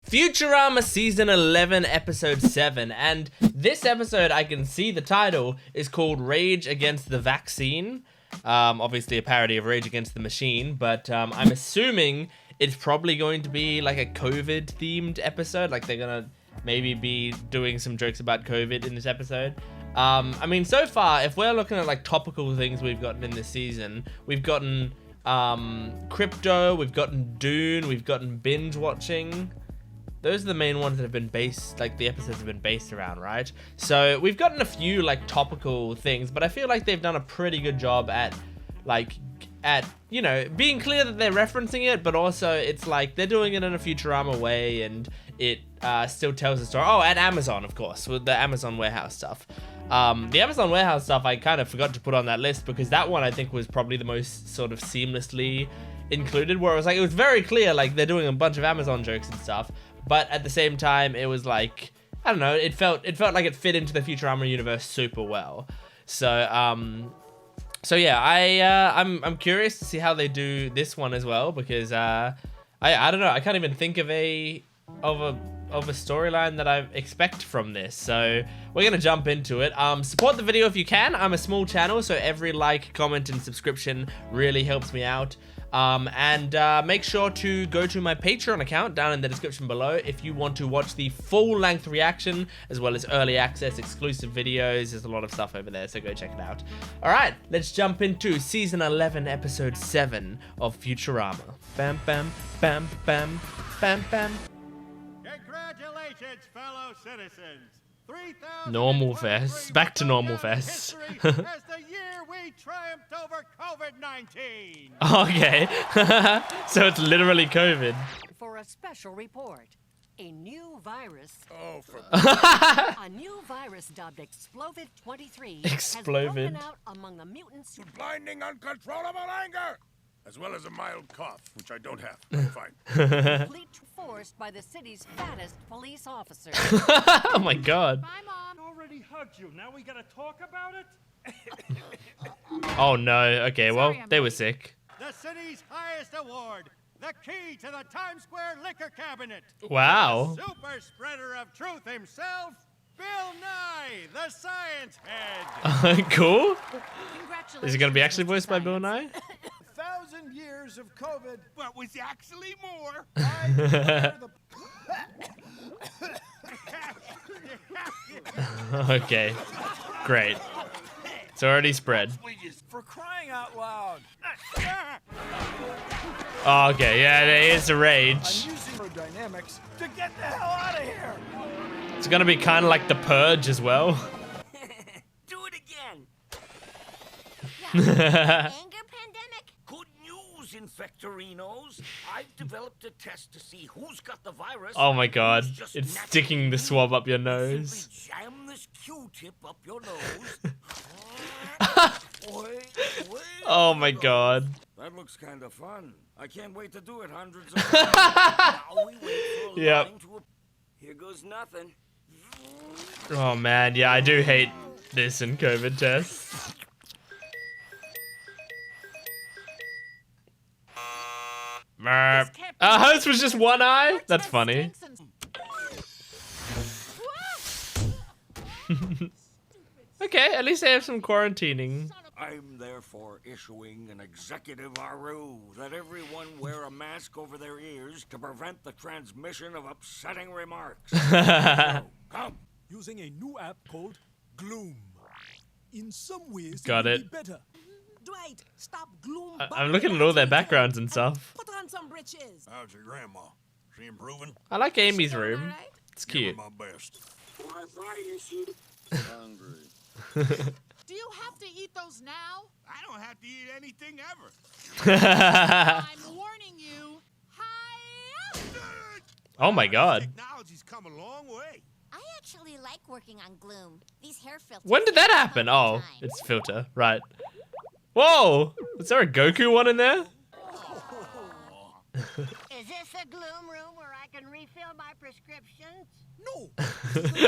Futurama Season 11, Episode 7, and this episode, I can see the title, is called Rage Against the Vaccine. Obviously a parody of Rage Against the Machine, but I'm assuming it's probably going to be like a COVID-themed episode, like they're gonna maybe be doing some jokes about COVID in this episode. I mean, so far, if we're looking at like topical things we've gotten in this season, we've gotten crypto, we've gotten Dune, we've gotten binge watching. Those are the main ones that have been based, like the episodes have been based around, right? So we've gotten a few like topical things, but I feel like they've done a pretty good job at you know, being clear that they're referencing it, but also it's like they're doing it in a Futurama way, and it still tells the story. Oh, and Amazon, of course, with the Amazon warehouse stuff. The Amazon warehouse stuff I kind of forgot to put on that list because that one I think was probably the most sort of seamlessly included, where it was like, it was very clear, like they're doing a bunch of Amazon jokes and stuff, but at the same time it was like, I don't know, it felt like it fit into the Futurama universe super well. So yeah, I'm curious to see how they do this one as well, because I don't know, I can't even think of a storyline that I expect from this. So we're gonna jump into it. Support the video if you can. I'm a small channel, so every like, comment, and subscription really helps me out. Make sure to go to my Patreon account down in the description below if you want to watch the full-length reaction, as well as early access, exclusive videos. There's a lot of stuff over there, so go check it out. Alright, let's jump into Season 11, Episode 7 of Futurama. Bam, bam, bam, bam, bam, bam. Congratulations, fellow citizens. Normal fest. Back to normal fest. As the year we triumphed over COVID-19. Okay. So it's literally COVID. For a special report, a new virus. Oh, for a new virus dubbed Explovid-23 has Explovid. broken out among the mutants. blinding, uncontrollable anger, as well as a mild cough, which I don't have. I'm fine. Complete forced by the city's fattest police officer. Oh my god. Bye, Mom. Already hugged you. Now we gotta talk about it? Oh no. Okay, well, they were sick. The city's highest award, the key to the Times Square liquor cabinet. Wow. The super spreader of truth himself, Bill Nye, the science head. Cool. Congratulations. Is it gonna be actually voiced by Bill Nye? 1,000 years of COVID. But was actually more. Okay. Great. It's already spread. For crying out loud. Oh, okay, yeah, there is a I'm rage. using hydrodynamics to get the hell out of here. It's gonna be kind of like the Purge as well. Do it again. Anger pandemic? Good news, Infectorinos. I've developed a test to see who's got the virus. Oh my god, who's just it's naturally sticking the swab up your Simply nose. jam this Q-tip up your nose. Wait. Oh my god. That looks kind of fun. I can't wait to do it hundreds of times. Now we wait for a Yep. line to... Here goes nothing. Oh man, yeah, I do hate this in COVID tests. Merp. Hers was just one eye? That's funny. Okay, at least they have some quarantining. I'm therefore issuing an executive RU that everyone wear a mask over their ears to prevent the transmission of upsetting remarks. So, come. Using a new app called Gloom. In some ways, Got will it. be better. Dwight, stop gloom. I'm looking at all their backgrounds and stuff. Put on some britches. How's your grandma? She improving? I like Amy's room. It's Give her cute. my best. Hungry. Do you have to eat those now? I don't have to eat anything ever. I'm warning you. Hi. Oh my god. Technology's come a long way. I actually like working on Gloom. These hair filters. When did that happen? Oh, it's filter. Right. Whoa! Is there a Goku one in there? Is this a Gloom room where I can refill my prescriptions? No.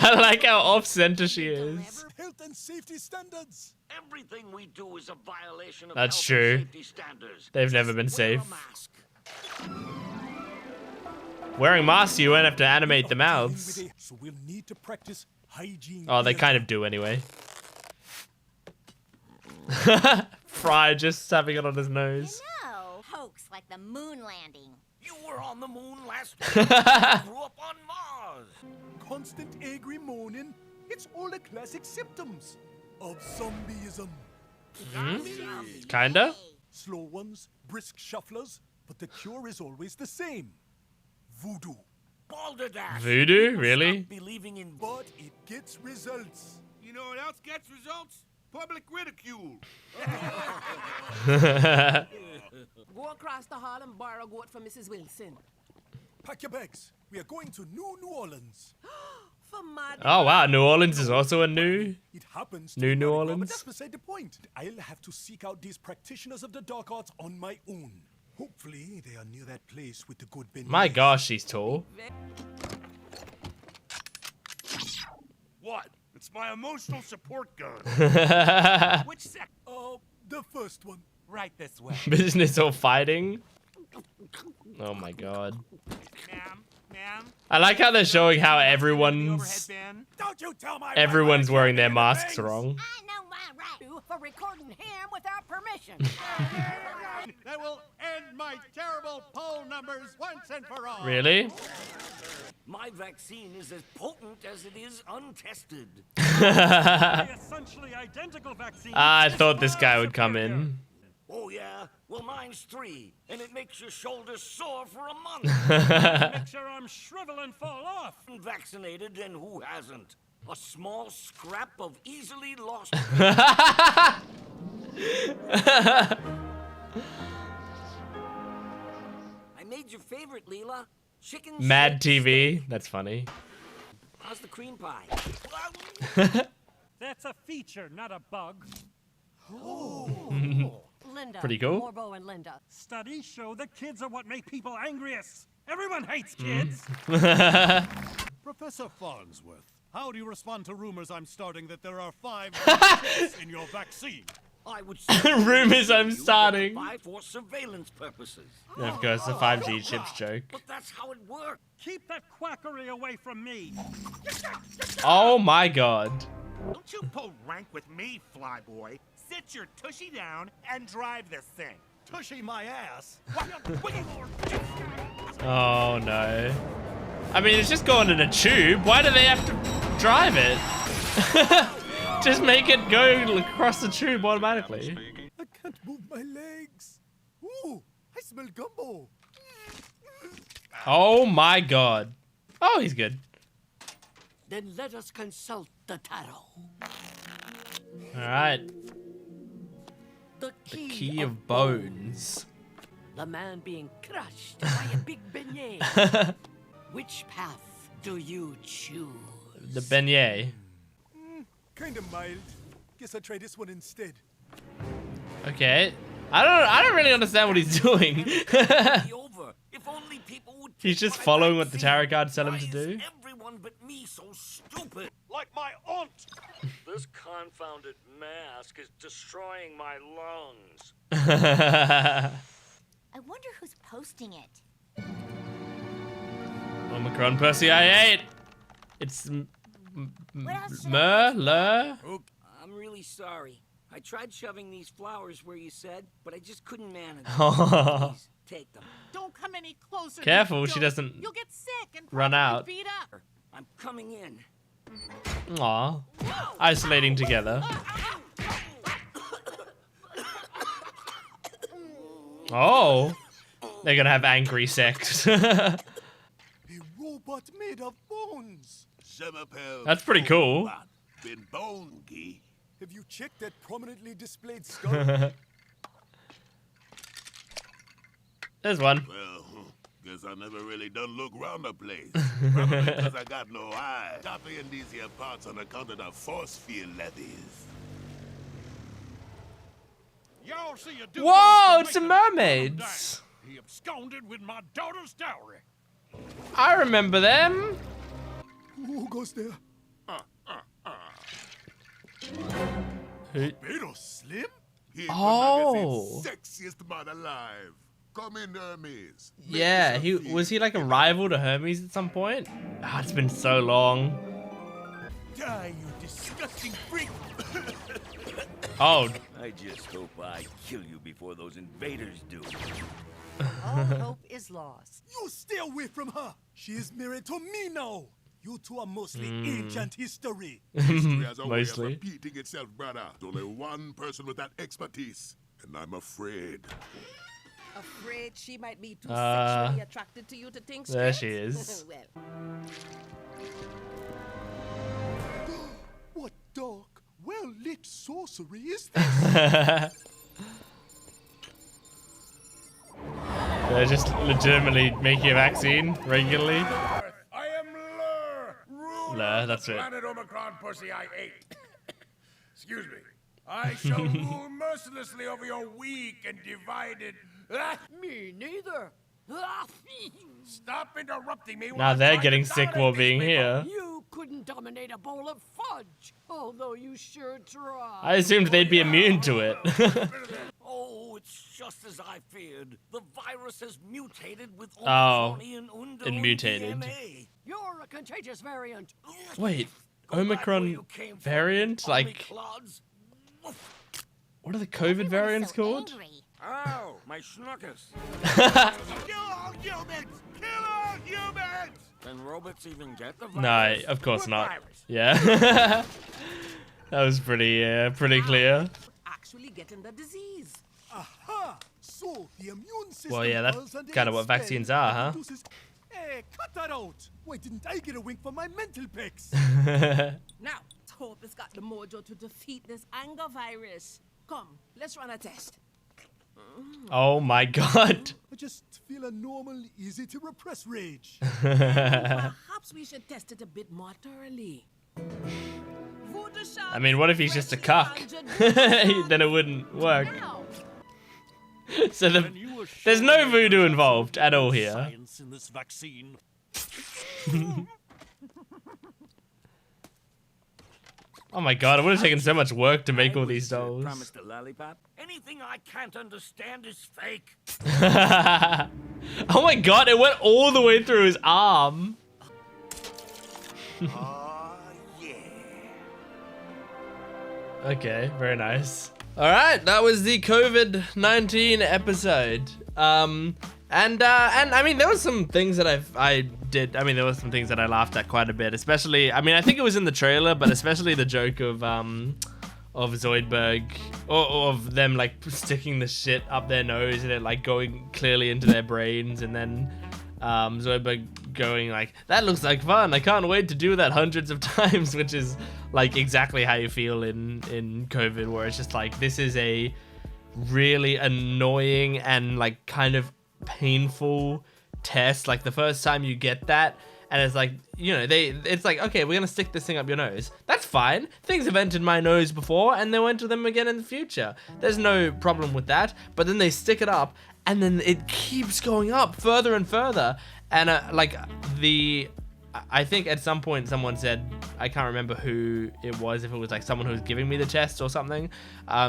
I like how off-center she is. Health and safety standards. Everything we do is a violation of That's health true. and safety standards. They've never been Wear a safe. mask. Wearing masks, you won't have to animate the mouths. So we'll need to practice hygiene. Oh, they kind of do anyway. Fry just having it on his nose. No, hoax like the moon landing. You were on the moon last week. I grew up on Mars. Constant angry moaning. It's all the classic symptoms of zombieism. Kinda. Slow ones, brisk shufflers, but the cure is always the same. Voodoo. Balderdash. Voodoo? People Really? stop believing in But it gets results. You know what else gets results? Public ridicule. Go across the hall and borrow a goat for Mrs. Wilson. Pack your bags. We are going to New Orleans. For Mardi Oh wow, New Orleans is also a new. It happens New to Mardi Gras, Orleans? but that's beside the point. I'll have to seek out these practitioners of the dark arts on my own. Hopefully, they are near that place with the good beignets. My gosh, she's tall. What? It's my emotional support gun. Which sec? The first one. Right this way. Business or fighting? Oh my god. Ma'am. I like how they're showing how The everyone's overhead bin. Don't you tell my everyone's wife I wearing can't their do masks things. wrong. I know my right for recording him without permission. That will end my terrible poll numbers once and for all. Really? my vaccine is as potent as it is untested. The essentially identical vaccine. I is thought this far guy would come superior. in. Oh yeah? Well, mine's 3, and it makes your shoulders sore for a month. Make sure I'm shrivel and fall off. Vaccinated, and who hasn't? A small scrap of easily lost. I made your favorite, Leela. Chicken Mad shaped TV. That's funny. How's the cream pie? That's a feature, not a bug. Linda. Pretty cool. Morbo and Linda. Studies show that kids are what make people angriest. Everyone hates kids. Professor Farnsworth, how do you respond to rumors I'm starting that there are 5 chips in your vaccine? I would Rumors I'm starting. for surveillance purposes. And of course, the 5G chips joke. But that's how it works. Keep that quackery away from me. Oh my god. Don't you pull rank with me, flyboy. Sit your tushy down and drive this thing. Tushy my ass. Oh no. I mean, it's just going in a tube. Why do they have to drive it? Just make it go across the tube automatically. I can't move my legs. Ooh, I smell gumbo. Oh my god. Oh, he's good. Then let us consult the tarot. Alright. The The key of bones. The man being crushed by a big beignet. Which path do you choose? The beignet. Kinda mild. Guess I'll try this one instead. Okay. I don't really understand what he's doing. Be over. If only people would He's take just my following what the vaccine. tarot cards tell him to Why do. is everyone but me so stupid? Like my aunt. This confounded mask is destroying my lungs. I wonder who's posting it. Omicron pussy I ate. It's What else should I Mer. I'm really sorry. I tried shoving these flowers where you said, but I just couldn't manage. Lur. Please, take them. Don't come any closer. Careful, you she don't. doesn't You'll get sick and run probably out. beat up. I'm coming in. Aw. Isolating together. Oh. They're gonna have angry sex. A robot made of bones. That's pretty cool. Been bongy. Have you checked that prominently displayed skull? There's one. Well, guess I never really done look round the place. Probably because I got no eye. Stopping in these here parts on account of the force field levies. Y'all see a dude. Whoa, it's the mermaids. He absconded with my daughter's dowry. I remember them. Who goes there? Who? Pero Slim? He Oh. sexiest man alive. Come in, Hermes. Make Yeah, yourself was he feel. like a rival to Hermes at some point? Ah, it's been so long. Die, you disgusting freak! Oh, I just hope I kill you before those invaders do. All hope is lost. You stay away from her. She is married to me now. You two are mostly ancient history. History has a way of Mostly. repeating itself, brother. There's only one person with that expertise, and I'm afraid. Afraid she might be too Uh, sexually attracted to you to think straight? there she is. Well, What dark, well-lit sorcery is this? They're just legitimately making a vaccine regularly. I am Lur, ruler Nah, of that's the it. planet Omicron pussy I ate. Excuse me. I shall rule mercilessly over your weak and divided. Me neither. Stop interrupting me. Now they're getting sick while being here. You couldn't dominate a bowl of fudge, although you sure tried. I assumed they'd be immune to it. Oh, it's just as I feared. The virus has mutated with Oh, Omicronian it mutated. DNA. You're a contagious variant. Wait, Go back where Omicron you came from, variant? Like, Omiclods. what are the COVID variants called? Ow, my schnuckers. Kill all humans! Kill all humans! Can robots even get the No, virus? of course What not. virus? Yeah. That was pretty clear. actually getting the disease. Aha! So the immune system. Well, yeah, that's falls under kind of its what spell vaccines are, and huh? induces- Hey, cut that out! Why didn't I get a wink for my mental pics? Now, hope has got the mojo to defeat this anger virus. Come, let's run a test. Oh my god. I just feel a normal, easy to repress rage. Perhaps we should test it a bit more thoroughly. I mean, what if he's just a cuck? Then it wouldn't work. So there's no voodoo involved at all here. Science in this vaccine. Oh my god, it would have taken so much work to make all these dolls. Promised a lollipop. Anything I can't understand is fake. Oh my god, it went all the way through his arm. Oh, yeah. Okay, very nice. All right, that was the COVID-19 episode. And I mean, there was some things that there was some things that I laughed at quite a bit, especially, I mean, I think it was in the trailer, but especially the joke of Zoidberg, or of them like sticking the shit up their nose and it like going clearly into their brains, and then Zoidberg going like, that looks like fun, I can't wait to do that hundreds of times, which is like exactly how you feel in COVID, where it's just like, this is a really annoying and like kind of painful test. Like the first time you get that, and it's like, you know, it's like, okay, we're gonna stick this thing up your nose. That's fine. Things have entered my nose before, and they'll enter them again in the future. There's no problem with that. But then they stick it up, and then it keeps going up further and further. And I think at some point someone said, I can't remember who it was, if it was like someone who was giving me the test or something,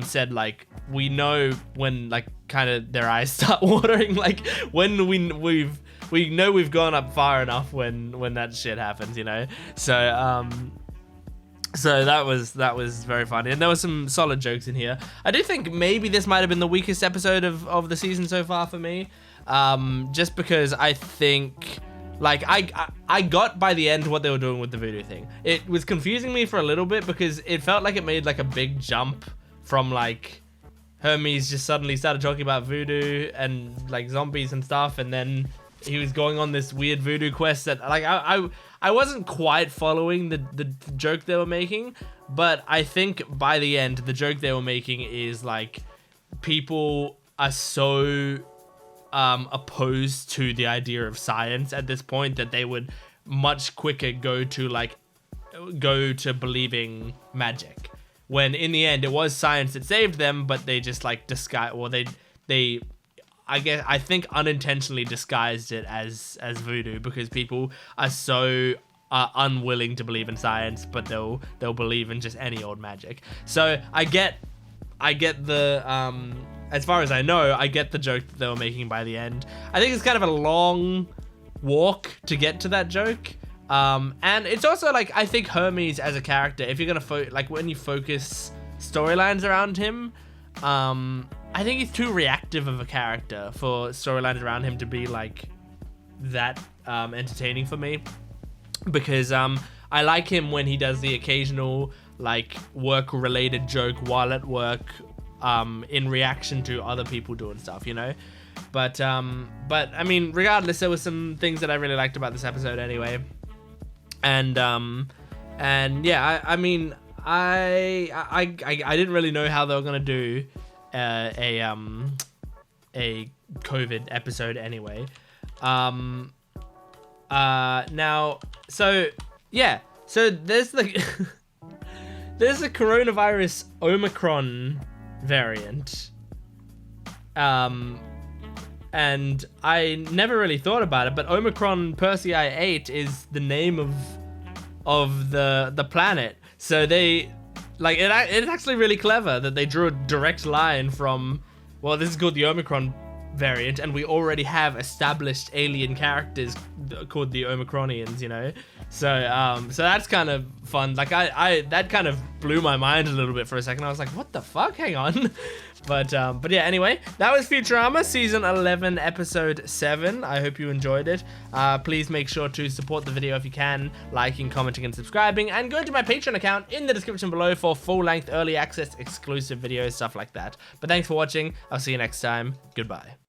said like, we know when like kind of their eyes start watering, like when we know we've gone up far enough when that shit happens, you know. So that was very funny, and there was some solid jokes in here. I do think maybe this might have been the weakest episode of the season so far for me, just because I think, like, I got by the end what they were doing with the voodoo thing. It was confusing me for a little bit because it felt like it made like a big jump from like Hermes just suddenly started talking about voodoo and like zombies and stuff, and then he was going on this weird voodoo quest that like I wasn't quite following the joke they were making, but I think by the end the joke they were making is like, people are so opposed to the idea of science at this point that they would much quicker go to believing magic, when in the end it was science that saved them, but they just like I think unintentionally disguised it as voodoo, because people are so unwilling to believe in science, but they'll believe in just any old magic. So I get the as far as I know, I get the joke that they were making by the end. I think it's kind of a long walk to get to that joke. And it's also like, I think Hermes as a character, if you're gonna like when you focus storylines around him, I think he's too reactive of a character for storylines around him to be like that entertaining for me, because I like him when he does the occasional like work related joke while at work in reaction to other people doing stuff, you know. But I mean, regardless, there were some things that I really liked about this episode anyway. And yeah, I mean, I didn't really know how they were gonna do a COVID episode anyway. Now, so yeah, so there's the there's a coronavirus Omicron variant. And I never really thought about it, but Omicron Persei 8 is the name of the planet. So they, like, it's actually really clever that they drew a direct line from, well, this is called the Omicron variant, and we already have established alien characters called the Omicronians, you know. So that's kind of fun. Like I that kind of blew my mind a little bit for a second. I was like, what the fuck? Hang on. But yeah, anyway, that was Futurama season 11 episode 7. I hope you enjoyed it. Please make sure to support the video if you can, liking, commenting, and subscribing, and go to my Patreon account in the description below for full-length early access exclusive videos, stuff like that. But thanks for watching. I'll see you next time. Goodbye.